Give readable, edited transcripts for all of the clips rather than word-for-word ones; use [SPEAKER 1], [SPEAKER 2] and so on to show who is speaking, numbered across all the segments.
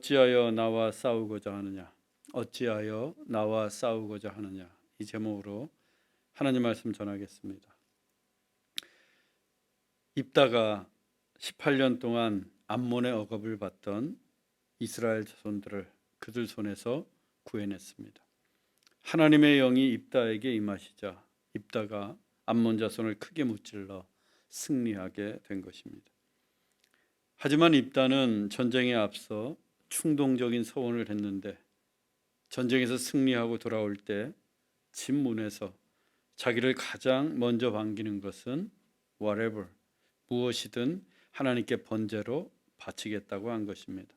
[SPEAKER 1] 어찌하여 나와 싸우고자 하느냐? 어찌하여 나와 싸우고자 하느냐? 이 제목으로 하나님 말씀 전하겠습니다. 입다가 18년 동안 암몬의 억압을 받던 이스라엘 자손들을 그들 손에서 구해냈습니다. 하나님의 영이 입다에게 임하시자 입다가 암몬 자손을 크게 무찔러 승리하게 된 것입니다. 하지만 입다는 전쟁에 앞서 충동적인 서원을 했는데 전쟁에서 승리하고 돌아올 때 집 문에서 자기를 가장 먼저 반기는 것은 whatever, 무엇이든 하나님께 번제로 바치겠다고 한 것입니다.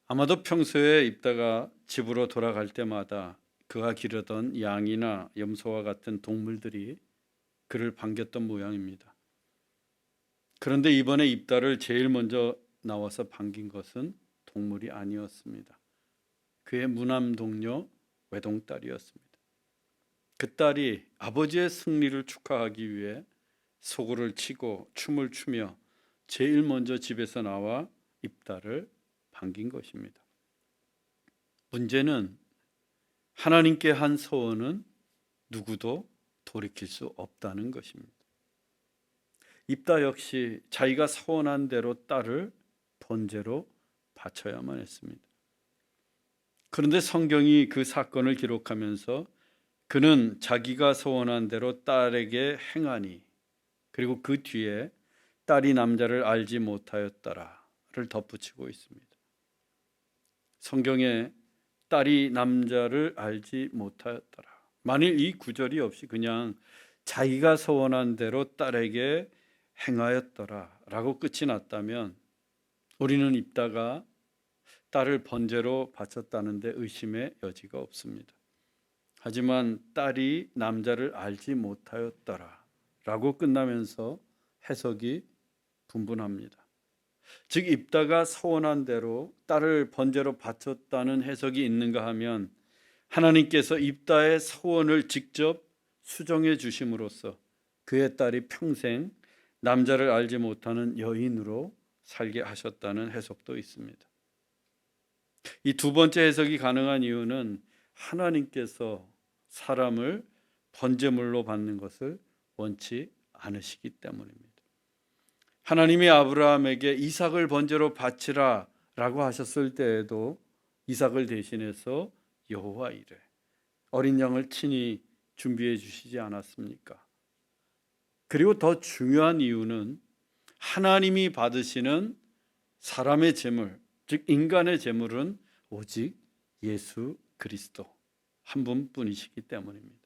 [SPEAKER 1] 아마도 평소에 입다가 집으로 돌아갈 때마다 그가 기르던 양이나 염소와 같은 동물들이 그를 반겼던 모양입니다. 그런데 이번에 입다를 제일 먼저 나와서 반긴 것은 동물이 아니었습니다. 그의 무남 동료 외동딸이었습니다. 그 딸이 아버지의 승리를 축하하기 위해 소고를 치고 춤을 추며 제일 먼저 집에서 나와 입다를 반긴 것입니다. 문제는 하나님께 한 소원은 누구도 돌이킬 수 없다는 것입니다. 입다 역시 자기가 소원한 대로 딸을 번제로 바쳐야만 했습니다. 그런데 성경이 그 사건을 기록하면서 그는 자기가 소원한 대로 딸에게 행하니 그리고 그 뒤에 딸이 남자를 알지 못하였더라를 덧붙이고 있습니다. 성경에 딸이 남자를 알지 못하였더라. 만일 이 구절이 없이 그냥 자기가 소원한 대로 딸에게 행하였더라라고 끝이 났다면 우리는 입다가 딸을 번제로 바쳤다는데 의심의 여지가 없습니다. 하지만 딸이 남자를 알지 못하였더라라고 끝나면서 해석이 분분합니다. 즉 입다가 소원한 대로 딸을 번제로 바쳤다는 해석이 있는가 하면 하나님께서 입다의 소원을 직접 수정해 주심으로써 그의 딸이 평생 남자를 알지 못하는 여인으로 살게 하셨다는 해석도 있습니다. 이 두 번째 해석이 가능한 이유는 하나님께서 사람을 번제물로 받는 것을 원치 않으시기 때문입니다. 하나님이 아브라함에게 이삭을 번제로 바치라 라고 하셨을 때에도 이삭을 대신해서 여호와 이레 어린 양을 친히 준비해 주시지 않았습니까? 그리고 더 중요한 이유는 하나님이 받으시는 사람의 제물, 즉 인간의 제물은 오직 예수 그리스도 한 분뿐이시기 때문입니다.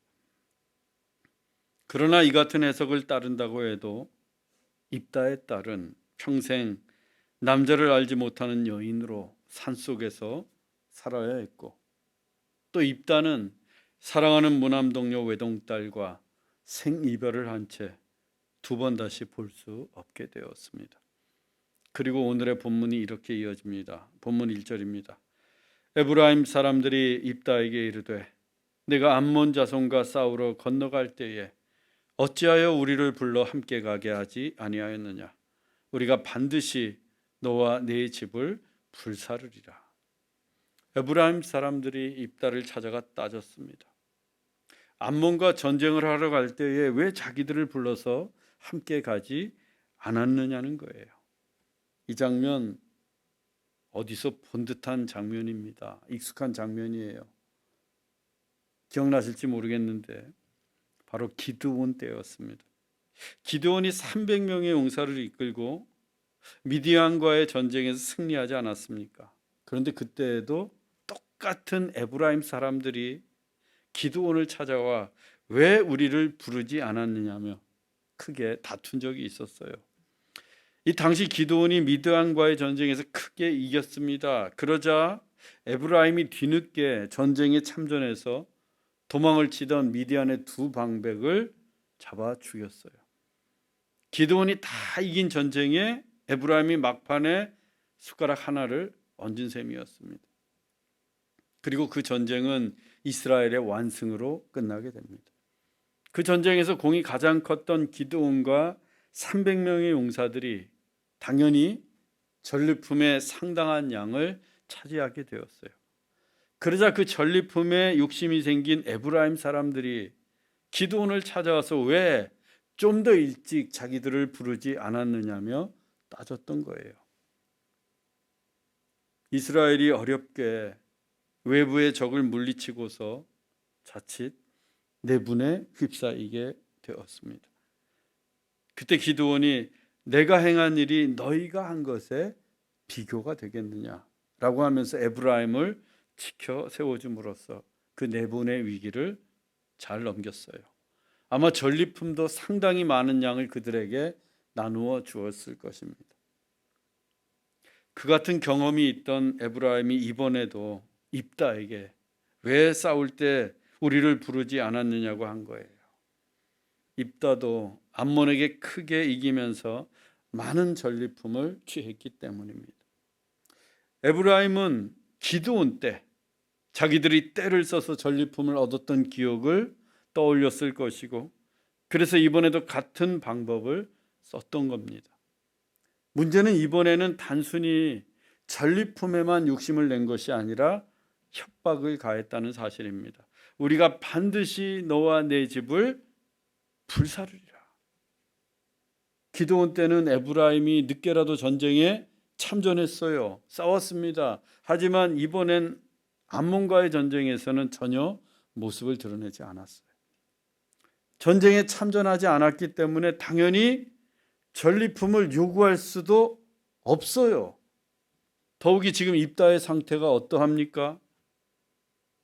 [SPEAKER 1] 그러나 이 같은 해석을 따른다고 해도 입다의 딸은 평생 남자를 알지 못하는 여인으로 산속에서 살아야 했고 또 입다는 사랑하는 무남 동료 외동딸과 생이별을 한 채 두 번 다시 볼 수 없게 되었습니다. 그리고 오늘의 본문이 이렇게 이어집니다. 본문 1절입니다. 에브라임 사람들이 입다에게 이르되 내가 암몬 자손과 싸우러 건너갈 때에 어찌하여 우리를 불러 함께 가게 하지 아니하였느냐? 우리가 반드시 너와 네 집을 불사르리라. 에브라임 사람들이 입다를 찾아가 따졌습니다. 암몬과 전쟁을 하러 갈 때에 왜 자기들을 불러서 함께 가지 않았느냐는 거예요. 이 장면 어디서 본 듯한 장면입니다. 익숙한 장면이에요. 기억나실지 모르겠는데 바로 기드온 때였습니다. 기드온이 300명의 용사를 이끌고 미디안과의 전쟁에서 승리하지 않았습니까? 그런데 그때에도 똑같은 에브라임 사람들이 기드온을 찾아와 왜 우리를 부르지 않았느냐며 크게 다툰 적이 있었어요. 이 당시 기드온이 미드안과의 전쟁에서 크게 이겼습니다. 그러자 에브라임이 뒤늦게 전쟁에 참전해서 도망을 치던 미디안의 두 방백을 잡아 죽였어요. 기드온이 다 이긴 전쟁에 에브라임이 막판에 숟가락 하나를 얹은 셈이었습니다. 그리고 그 전쟁은 이스라엘의 완승으로 끝나게 됩니다. 그 전쟁에서 공이 가장 컸던 기드온과 300명의 용사들이 당연히 전리품의 상당한 양을 차지하게 되었어요. 그러자 그 전리품에 욕심이 생긴 에브라임 사람들이 기드온을 찾아와서 왜 좀 더 일찍 자기들을 부르지 않았느냐며 따졌던 거예요. 이스라엘이 어렵게 외부의 적을 물리치고서 자칫 내분에 휩싸이게 되었습니다. 그때 기드온이 내가 행한 일이 너희가 한 것에 비교가 되겠느냐라고 하면서 에브라임을 지켜 세워줌으로써 그 내분의 위기를 잘 넘겼어요. 아마 전리품도 상당히 많은 양을 그들에게 나누어 주었을 것입니다. 그 같은 경험이 있던 에브라임이 이번에도 입다에게 왜 싸울 때 우리를 부르지 않았느냐고 한 거예요. 입다도 암몬에게 크게 이기면서 많은 전리품을 취했기 때문입니다. 에브라임은 기드온 때 자기들이 때를 써서 전리품을 얻었던 기억을 떠올렸을 것이고 그래서 이번에도 같은 방법을 썼던 겁니다. 문제는 이번에는 단순히 전리품에만 욕심을 낸 것이 아니라 협박을 가했다는 사실입니다. 우리가 반드시 너와 내 집을 불사르리라. 기드온 때는 에브라임이 늦게라도 전쟁에 참전했어요. 싸웠습니다. 하지만 이번엔 암몬과의 전쟁에서는 전혀 모습을 드러내지 않았어요. 전쟁에 참전하지 않았기 때문에 당연히 전리품을 요구할 수도 없어요. 더욱이 지금 입다의 상태가 어떠합니까?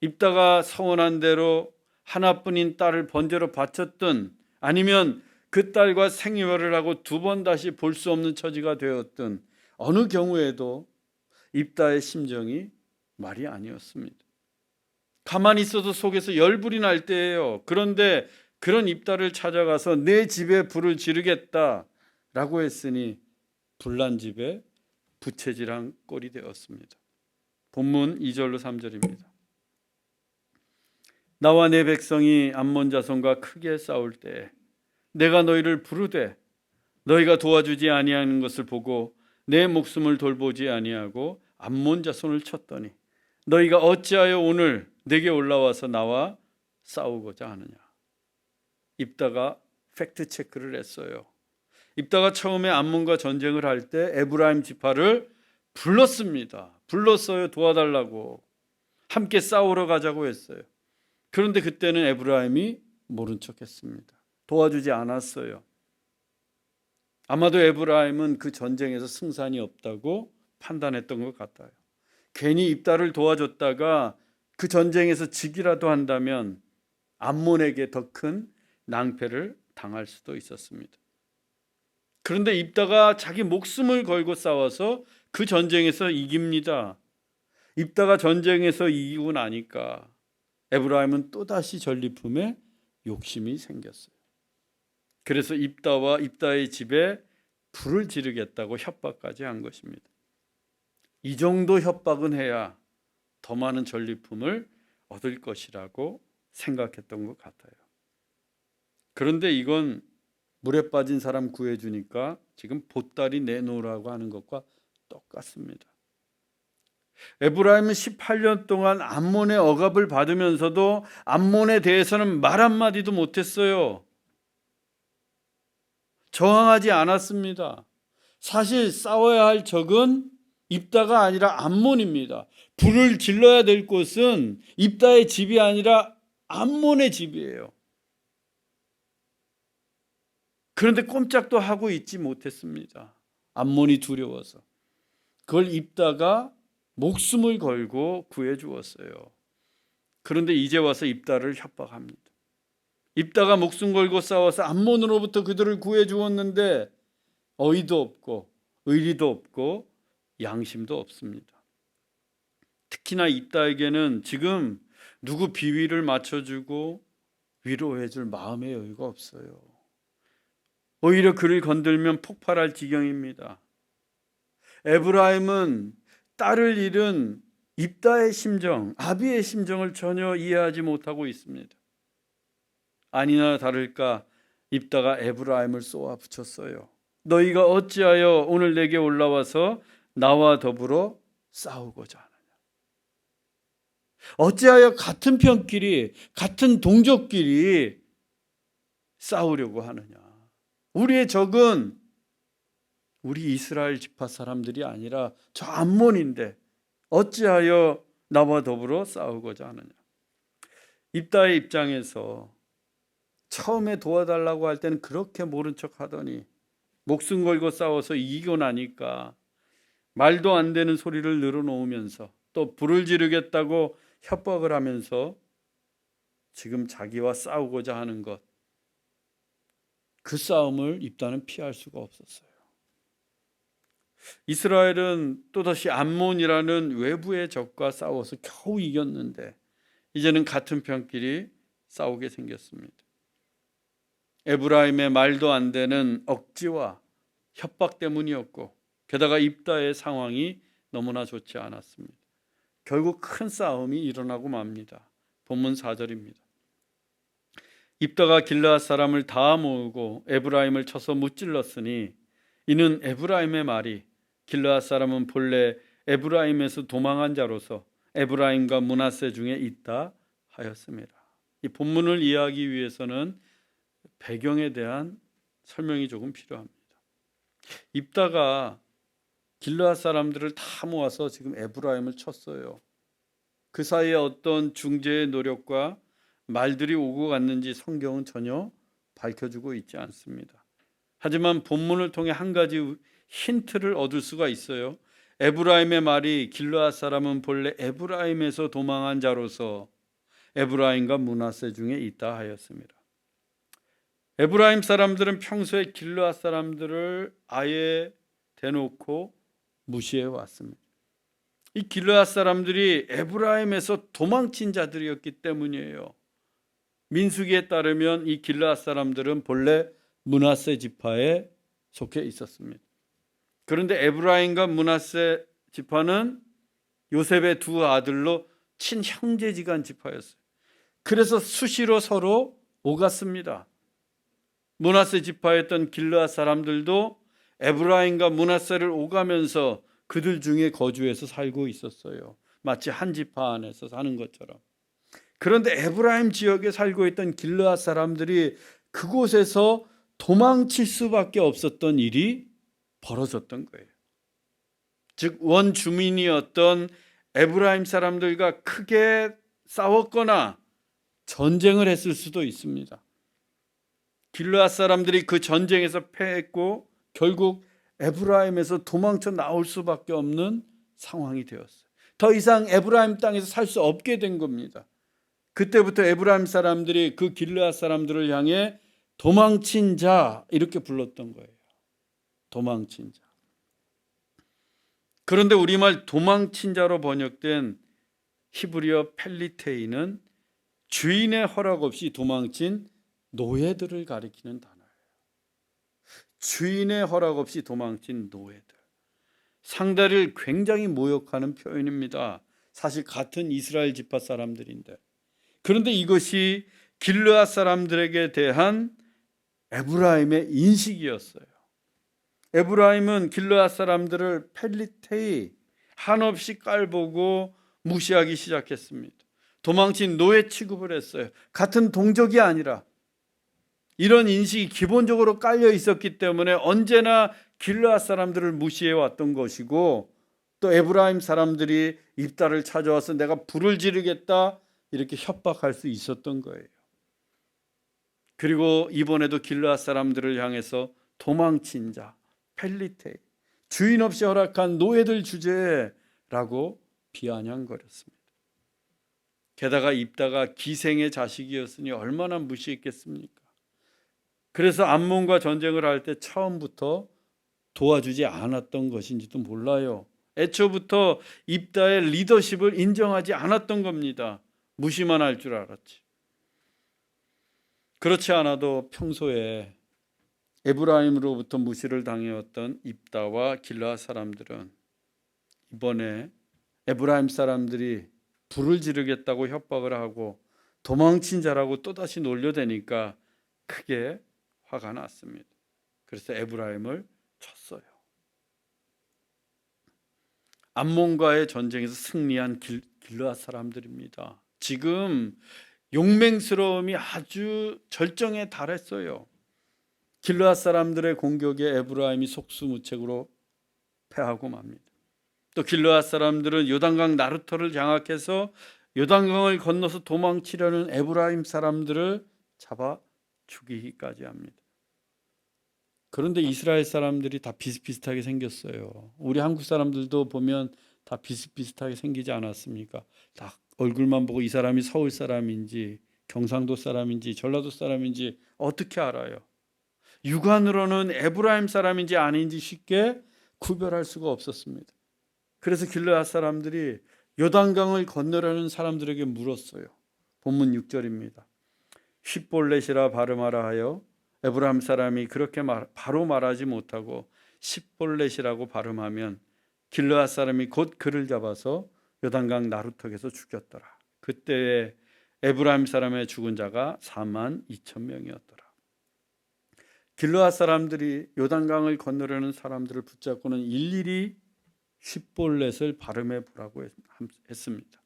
[SPEAKER 1] 입다가 서원한 대로 하나뿐인 딸을 번제로 바쳤든 아니면 그 딸과 생이별을 하고 두 번 다시 볼 수 없는 처지가 되었든 어느 경우에도 입다의 심정이 말이 아니었습니다. 가만히 있어도 속에서 열불이 날 때예요. 그런데 그런 입다를 찾아가서 내 집에 불을 지르겠다라고 했으니 불난 집에 부채질한 꼴이 되었습니다. 본문 2절로 3절입니다. 나와 내 백성이 암몬 자손과 크게 싸울 때 내가 너희를 부르되 너희가 도와주지 아니하는 것을 보고 내 목숨을 돌보지 아니하고 암몬 자손을 쳤더니 너희가 어찌하여 오늘 내게 올라와서 나와 싸우고자 하느냐. 입다가 팩트 체크를 했어요. 입다가 처음에 암몬과 전쟁을 할 때 에브라임 지파를 불렀습니다. 불렀어요. 도와달라고. 함께 싸우러 가자고 했어요. 그런데 그때는 에브라임이 모른 척했습니다. 도와주지 않았어요. 아마도 에브라임은 그 전쟁에서 승산이 없다고 판단했던 것 같아요. 괜히 입다를 도와줬다가 그 전쟁에서 지기라도 한다면 암몬에게 더 큰 낭패를 당할 수도 있었습니다. 그런데 입다가 자기 목숨을 걸고 싸워서 그 전쟁에서 이깁니다. 입다가 전쟁에서 이기고 나니까 에브라임은 또다시 전리품에 욕심이 생겼어요. 그래서 입다와 입다의 집에 불을 지르겠다고 협박까지 한 것입니다. 이 정도 협박은 해야 더 많은 전리품을 얻을 것이라고 생각했던 것 같아요. 그런데 이건 물에 빠진 사람 구해주니까 지금 보따리 내놓으라고 하는 것과 똑같습니다. 에브라임은 18년 동안 암몬의 억압을 받으면서도 암몬에 대해서는 말 한마디도 못했어요. 저항하지 않았습니다. 사실 싸워야 할 적은 입다가 아니라 암몬입니다. 불을 질러야 될 곳은 입다의 집이 아니라 암몬의 집이에요. 그런데 꼼짝도 하고 있지 못했습니다. 암몬이 두려워서. 그걸 입다가 목숨을 걸고 구해 주었어요. 그런데 이제 와서 입다를 협박합니다. 입다가 목숨 걸고 싸워서 암몬으로부터 그들을 구해 주었는데 어이도 없고 의리도 없고 양심도 없습니다. 특히나 입다에게는 지금 누구 비위를 맞춰주고 위로해줄 마음의 여유가 없어요. 오히려 그를 건들면 폭발할 지경입니다. 에브라임은 딸을 잃은 입다의 심정, 아비의 심정을 전혀 이해하지 못하고 있습니다. 아니나 다를까 입다가 에브라임을 쏘아 붙였어요. 너희가 어찌하여 오늘 내게 올라와서 나와 더불어 싸우고자 하느냐. 어찌하여 같은 편끼리, 같은 동족끼리 싸우려고 하느냐. 우리의 적은 우리 이스라엘 지파 사람들이 아니라 저 암몬인데 어찌하여 나와 더불어 싸우고자 하느냐. 입다의 입장에서 처음에 도와달라고 할 때는 그렇게 모른 척 하더니 목숨 걸고 싸워서 이기고 나니까 말도 안 되는 소리를 늘어놓으면서 또 불을 지르겠다고 협박을 하면서 지금 자기와 싸우고자 하는 것, 그 싸움을 입다는 피할 수가 없었어요. 이스라엘은 또다시 암몬이라는 외부의 적과 싸워서 겨우 이겼는데 이제는 같은 편끼리 싸우게 생겼습니다. 에브라임의 말도 안 되는 억지와 협박 때문이었고 게다가 입다의 상황이 너무나 좋지 않았습니다. 결국 큰 싸움이 일어나고 맙니다. 본문 4절입니다. 입다가 길르앗 사람을 다 모으고 에브라임을 쳐서 무찔렀으니 이는 에브라임의 말이 길르앗 사람은 본래 에브라임에서 도망한 자로서 에브라임과 므낫세 중에 있다 하였습니다. 이 본문을 이해하기 위해서는 배경에 대한 설명이 조금 필요합니다. 입다가 길르앗 사람들을 다 모아서 지금 에브라임을 쳤어요. 그 사이에 어떤 중재의 노력과 말들이 오고 갔는지 성경은 전혀 밝혀주고 있지 않습니다. 하지만 본문을 통해 한 가지 힌트를 얻을 수가 있어요. 에브라임의 말이 길르앗 사람은 본래 에브라임에서 도망한 자로서 에브라임과 므낫세 중에 있다 하였습니다. 에브라임 사람들은 평소에 길르앗 사람들을 아예 대놓고 무시해 왔습니다. 이 길르앗 사람들이 에브라임에서 도망친 자들이었기 때문이에요. 민수기에 따르면 이 길르앗 사람들은 본래 므낫세 지파에 속해 있었습니다. 그런데 에브라임과 므낫세 지파는 요셉의 두 아들로 친형제지간 지파였어요. 그래서 수시로 서로 오갔습니다. 므낫세 지파였던 길르앗 사람들도 에브라임과 므낫세를 오가면서 그들 중에 거주해서 살고 있었어요. 마치 한 지파 안에서 사는 것처럼. 그런데 에브라임 지역에 살고 있던 길르앗 사람들이 그곳에서 도망칠 수밖에 없었던 일이 벌어졌던 거예요. 즉 원주민이었던 에브라임 사람들과 크게 싸웠거나 전쟁을 했을 수도 있습니다. 길르앗 사람들이 그 전쟁에서 패했고 결국 에브라임에서 도망쳐 나올 수밖에 없는 상황이 되었어요. 더 이상 에브라임 땅에서 살 수 없게 된 겁니다. 그때부터 에브라임 사람들이 그 길르앗 사람들을 향해 도망친 자 이렇게 불렀던 거예요. 도망친 자. 그런데 우리말 도망친 자로 번역된 히브리어 펠리테이는 주인의 허락 없이 도망친 노예들을 가리키는 단어예요. 주인의 허락 없이 도망친 노예들. 상대를 굉장히 모욕하는 표현입니다. 사실 같은 이스라엘 지파 사람들인데. 그런데 이것이 길르앗 사람들에게 대한 에브라임의 인식이었어요. 에브라임은 길르앗 사람들을 펠리테이, 한없이 깔보고 무시하기 시작했습니다. 도망친 노예 취급을 했어요. 같은 동족이 아니라. 이런 인식이 기본적으로 깔려 있었기 때문에 언제나 길르앗 사람들을 무시해 왔던 것이고, 또 에브라임 사람들이 입다를 찾아와서 내가 불을 지르겠다 이렇게 협박할 수 있었던 거예요. 그리고 이번에도 길르앗 사람들을 향해서 도망친 자, 펠리테이, 주인 없이 허락한 노예들 주제라고 비아냥거렸습니다. 게다가 입다가 기생의 자식이었으니 얼마나 무시했겠습니까? 그래서 암몬과 전쟁을 할 때 처음부터 도와주지 않았던 것인지도 몰라요. 애초부터 입다의 리더십을 인정하지 않았던 겁니다. 무시만 할 줄 알았지. 그렇지 않아도 평소에 에브라임으로부터 무시를 당해왔던 입다와 길르앗 사람들은 이번에 에브라임 사람들이 불을 지르겠다고 협박을 하고 도망친 자라고 또다시 놀려대니까 크게 화가 났습니다. 그래서 에브라임을 쳤어요. 암몬과의 전쟁에서 승리한 길르앗 사람들입니다. 지금 용맹스러움이 아주 절정에 달했어요. 길르앗 사람들의 공격에 에브라임이 속수무책으로 패하고 맙니다. 또 길르앗 사람들은 요단강 나루터를 장악해서 요단강을 건너서 도망치려는 에브라임 사람들을 잡아 죽이기까지 합니다. 그런데 이스라엘 사람들이 다 비슷비슷하게 생겼어요. 우리 한국 사람들도 보면 다 비슷비슷하게 생기지 않았습니까? 다 얼굴만 보고 이 사람이 서울 사람인지 경상도 사람인지 전라도 사람인지 어떻게 알아요? 육안으로는 에브라임 사람인지 아닌지 쉽게 구별할 수가 없었습니다. 그래서 길르앗 사람들이 요단강을 건너려는 사람들에게 물었어요. 본문 6절입니다. 쉿볼렛이라 발음하라 하여 에브라임 사람이 그렇게 바로 말하지 못하고 십볼렛이라고 발음하면 길르앗 사람이 곧 그를 잡아서 요단강 나루턱에서 죽였더라. 그때에 에브라임 사람의 죽은 자가 4만 2천 명이었더라. 길르앗 사람들이 요단강을 건너려는 사람들을 붙잡고는 일일이 십볼렛을 발음해 보라고 했습니다.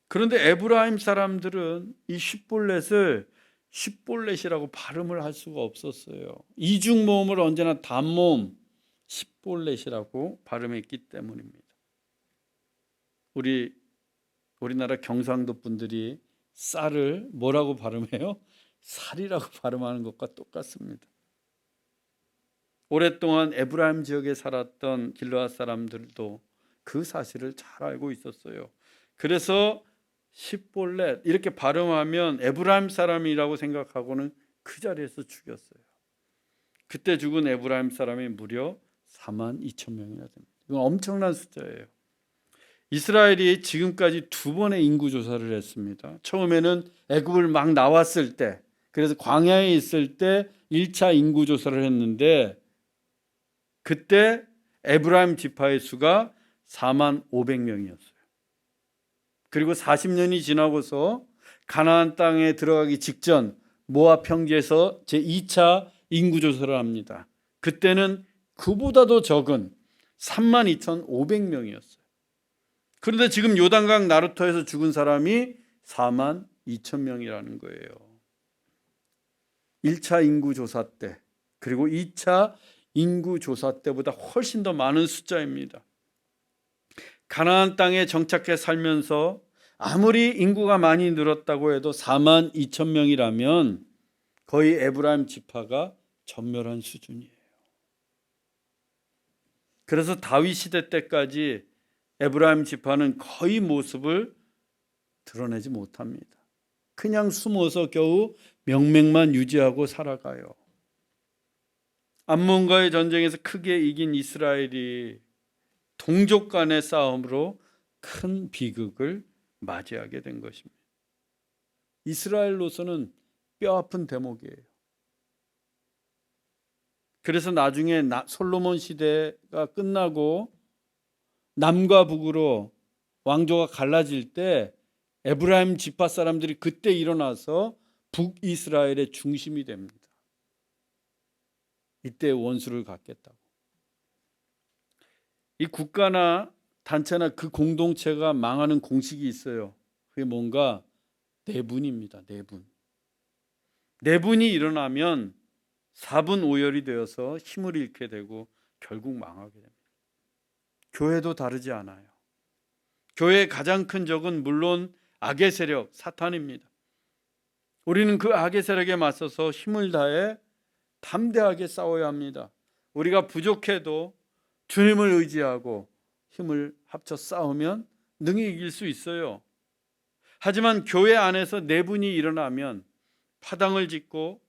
[SPEAKER 1] 그런데 에브라임 사람들은 이 십볼렛을 십볼렛이라고 발음을 할 수가 없었어요. 이중모음을 언제나 단모음 십볼렛이라고 발음했기 때문입니다. 우리나라 경상도 분들이 쌀을 뭐라고 발음해요? 살이라고 발음하는 것과 똑같습니다. 오랫동안 에브라임 지역에 살았던 길르앗 사람들도 그 사실을 잘 알고 있었어요. 그래서 십볼렛 이렇게 발음하면 에브라임 사람이라고 생각하고는 그 자리에서 죽였어요. 그때 죽은 에브라임 사람이 무려 4만 2천 명이나 됩니다. 이건 엄청난 숫자예요. 이스라엘이 지금까지 2번의 인구 조사를 했습니다. 처음에는 애굽을 막 나왔을 때, 그래서 광야에 있을 때 1차 인구 조사를 했는데 그때 에브라임 지파의 수가 4만 500명이었어요. 그리고 40년이 지나고서 가나안 땅에 들어가기 직전 모압 평지에서 제2차 인구 조사를 합니다. 그때는 그보다도 적은 32,500명이었어요. 그런데 지금 요단강 나루터에서 죽은 사람이 4만 2천 명이라는 거예요. 1차 인구 조사 때 그리고 2차 인구 조사 때보다 훨씬 더 많은 숫자입니다. 가나안 땅에 정착해 살면서 아무리 인구가 많이 늘었다고 해도 4만 2천 명이라면 거의 에브라임 지파가 전멸한 수준이에요. 그래서 다윗 시대 때까지 에브라임 지파는 거의 모습을 드러내지 못합니다. 그냥 숨어서 겨우 명맥만 유지하고 살아가요. 암몬과의 전쟁에서 크게 이긴 이스라엘이 동족 간의 싸움으로 큰 비극을 맞이하게 된 것입니다. 이스라엘로서는 뼈아픈 대목이에요. 그래서 나중에 솔로몬 시대가 끝나고 남과 북으로 왕조가 갈라질 때 에브라임 지파 사람들이 그때 일어나서 북이스라엘의 중심이 됩니다. 이때 원수를 갚겠다고. 이 국가나 단체나 그 공동체가 망하는 공식이 있어요. 그게 뭔가 내분입니다. 내분이 일어나면 4분 오열이 되어서 힘을 잃게 되고 결국 망하게 됩니다. 교회도 다르지 않아요. 교회의 가장 큰 적은 물론 악의 세력, 사탄입니다. 우리는 그 악의 세력에 맞서서 힘을 다해 담대하게 싸워야 합니다. 우리가 부족해도 주님을 의지하고 힘을 합쳐 싸우면 능히 이길 수 있어요. 하지만 교회 안에서 내분이 일어나면 파당을 짓고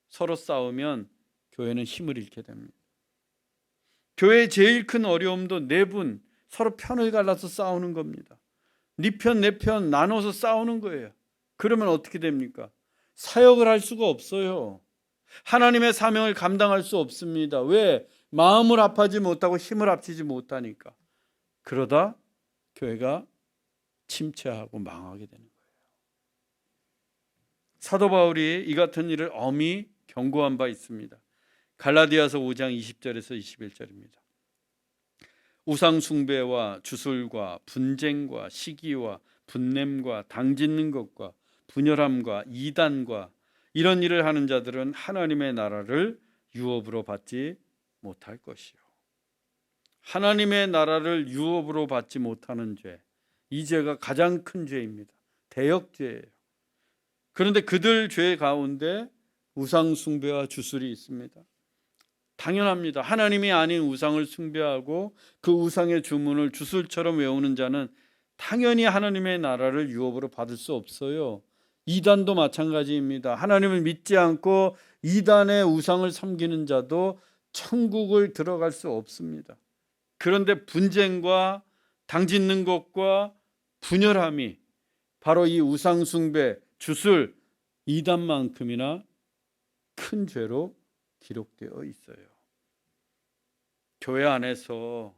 [SPEAKER 1] 서로 싸우면 교회는 힘을 잃게 됩니다. 교회의 제일 큰 어려움도 내분, 서로 편을 갈라서 싸우는 겁니다. 네 편, 내 편 나눠서 싸우는 거예요. 그러면 어떻게 됩니까? 사역을 할 수가 없어요. 하나님의 사명을 감당할 수 없습니다. 왜? 마음을 합하지 못하고 힘을 합치지 못하니까. 그러다 교회가 침체하고 망하게 되는 거예요. 사도 바울이 이 같은 일을 엄히 경고한 바 있습니다. 갈라디아서 5장 20절에서 21절입니다. 우상 숭배와 주술과 분쟁과 시기와 분냄과 당짓는 것과 분열함과 이단과 이런 일을 하는 자들은 하나님의 나라를 유업으로 받지 못할 것이요. 하나님의 나라를 유업으로 받지 못하는 죄, 이 죄가 가장 큰 죄입니다. 대역죄예요. 그런데 그들 죄 가운데 우상 숭배와 주술이 있습니다. 당연합니다. 하나님이 아닌 우상을 숭배하고 그 우상의 주문을 주술처럼 외우는 자는 당연히 하나님의 나라를 유업으로 받을 수 없어요. 이단도 마찬가지입니다. 하나님을 믿지 않고 이단의 우상을 섬기는 자도 천국을 들어갈 수 없습니다. 그런데 분쟁과 당짓는 것과 분열함이 바로 이 우상 숭배, 주술, 이단만큼이나 큰 죄로 기록되어 있어요. 교회 안에서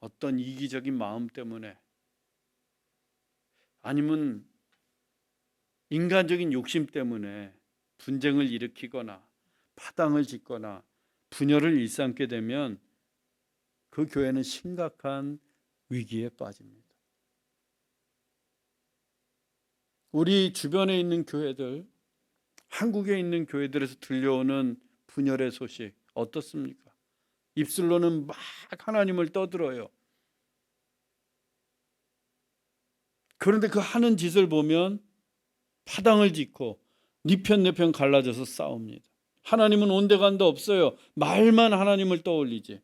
[SPEAKER 1] 어떤 이기적인 마음 때문에 아니면 인간적인 욕심 때문에 분쟁을 일으키거나 파당을 짓거나 분열을 일삼게 되면 그 교회는 심각한 위기에 빠집니다. 우리 주변에 있는 교회들, 한국에 있는 교회들에서 들려오는 분열의 소식 어떻습니까? 입술로는 막 하나님을 떠들어요. 그런데 그 하는 짓을 보면 파당을 짓고 네 편 내 편 갈라져서 싸웁니다. 하나님은 온데간데 없어요. 말만 하나님을 떠올리지.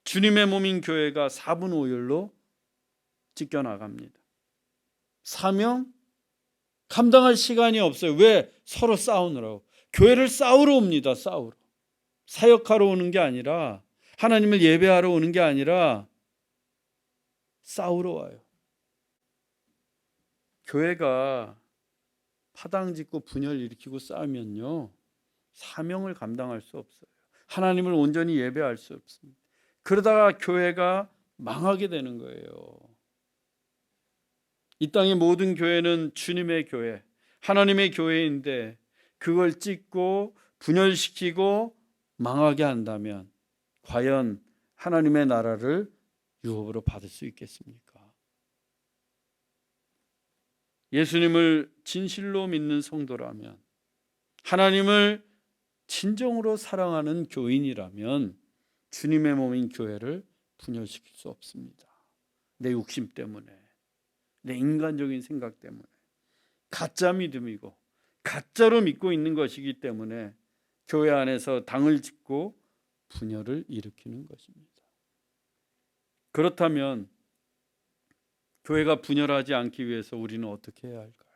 [SPEAKER 1] 주님의 몸인 교회가 4분 5열로 찢겨나갑니다. 사명 감당할 시간이 없어요. 왜? 서로 싸우느라고. 교회를 싸우러 옵니다. 싸우러. 사역하러 오는 게 아니라, 하나님을 예배하러 오는 게 아니라 싸우러 와요. 교회가 파당짓고 분열 일으키고 싸우면요, 사명을 감당할 수 없어요. 하나님을 온전히 예배할 수 없습니다. 그러다가 교회가 망하게 되는 거예요. 이 땅의 모든 교회는 주님의 교회, 하나님의 교회인데 그걸 찢고 분열시키고 망하게 한다면 과연 하나님의 나라를 유업으로 받을 수 있겠습니까? 예수님을 진실로 믿는 성도라면, 하나님을 진정으로 사랑하는 교인이라면 주님의 몸인 교회를 분열시킬 수 없습니다. 내 욕심 때문에, 내 인간적인 생각 때문에, 가짜 믿음이고 가짜로 믿고 있는 것이기 때문에 교회 안에서 당을 짓고 분열을 일으키는 것입니다. 그렇다면 교회가 분열하지 않기 위해서 우리는 어떻게 해야 할까요?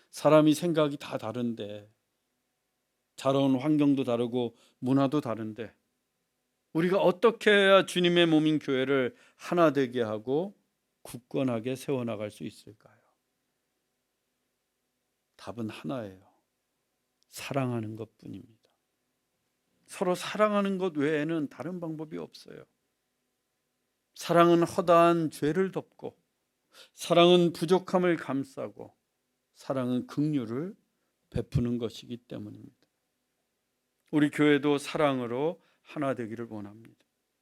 [SPEAKER 1] 사람이 생각이 다 다른데, 자라온 환경도 다르고 문화도 다른데, 우리가 어떻게 해야 주님의 몸인 교회를 하나 되게 하고 굳건하게 세워나갈 수 있을까요? 답은 하나예요. 사랑하는 것뿐입니다. 서로 사랑하는 것 외에는 다른 방법이 없어요. 사랑은 허다한 죄를 덮고, 사랑은 부족함을 감싸고, 사랑은 긍휼을 베푸는 것이기 때문입니다. 우리 교회도 사랑으로 하나 되기를 원합니다.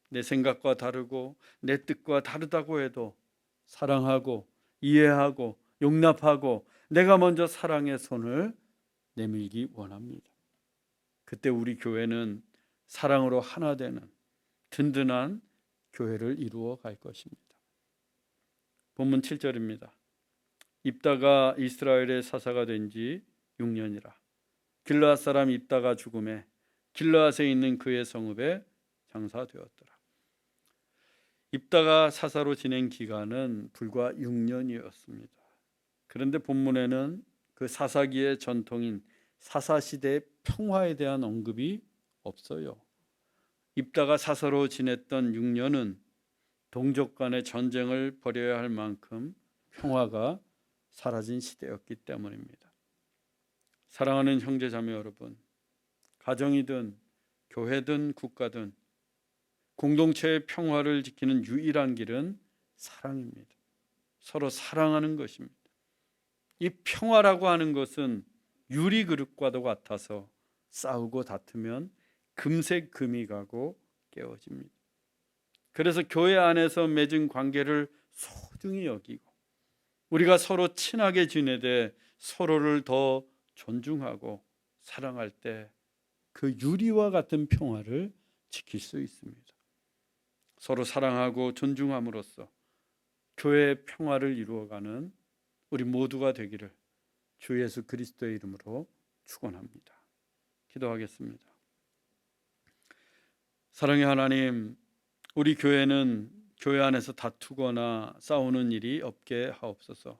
[SPEAKER 1] 내 생각과 다르고 내 뜻과 다르다고 해도 사랑하고 이해하고 용납하고 내가 먼저 사랑의 손을 내밀기 원합니다. 그때 우리 교회는 사랑으로 하나 되는 든든한 교회를 이루어 갈 것입니다. 본문 7절입니다. 입다가 이스라엘의 사사가 된 지 6년이라. 길르앗 사람 입다가 죽음에 길르앗에 있는 그의 성읍에 장사되었더라. 입다가 사사로 지낸 기간은 불과 6년이었습니다. 그런데 본문에는 그 사사기의 전통인 사사시대의 평화에 대한 언급이 없어요. 입다가 사사로 지냈던 6년은 동족 간의 전쟁을 벌여야 할 만큼 평화가 사라진 시대였기 때문입니다. 사랑하는 형제 자매 여러분, 가정이든 교회든 국가든 공동체의 평화를 지키는 유일한 길은 사랑입니다. 서로 사랑하는 것입니다. 이 평화라고 하는 것은 유리 그릇과도 같아서 싸우고 다투면 금세 금이 가고 깨어집니다. 그래서 교회 안에서 맺은 관계를 소중히 여기고 우리가 서로 친하게 지내되 서로를 더 존중하고 사랑할 때 그 유리와 같은 평화를 지킬 수 있습니다. 서로 사랑하고 존중함으로써 교회의 평화를 이루어가는 우리 모두가 되기를 주 예수 그리스도의 이름으로 축원합니다. 기도하겠습니다. 사랑의 하나님, 우리 교회는 교회 안에서 다투거나 싸우는 일이 없게 하옵소서.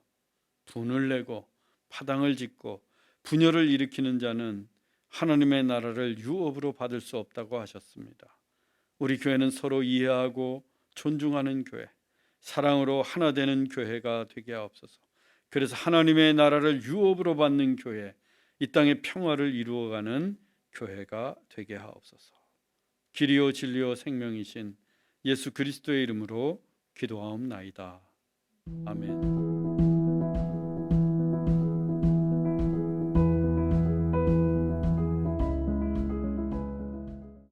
[SPEAKER 1] 분을 내고 파당을 짓고 분열을 일으키는 자는 하나님의 나라를 유업으로 받을 수 없다고 하셨습니다. 우리 교회는 서로 이해하고 존중하는 교회, 사랑으로 하나 되는 교회가 되게 하옵소서. 그래서 하나님의 나라를 유업으로 받는 교회, 이 땅의 평화를 이루어가는 교회가 되게 하옵소서. 길이요 진리요 생명이신 예수 그리스도의 이름으로 기도하옵나이다. 아멘.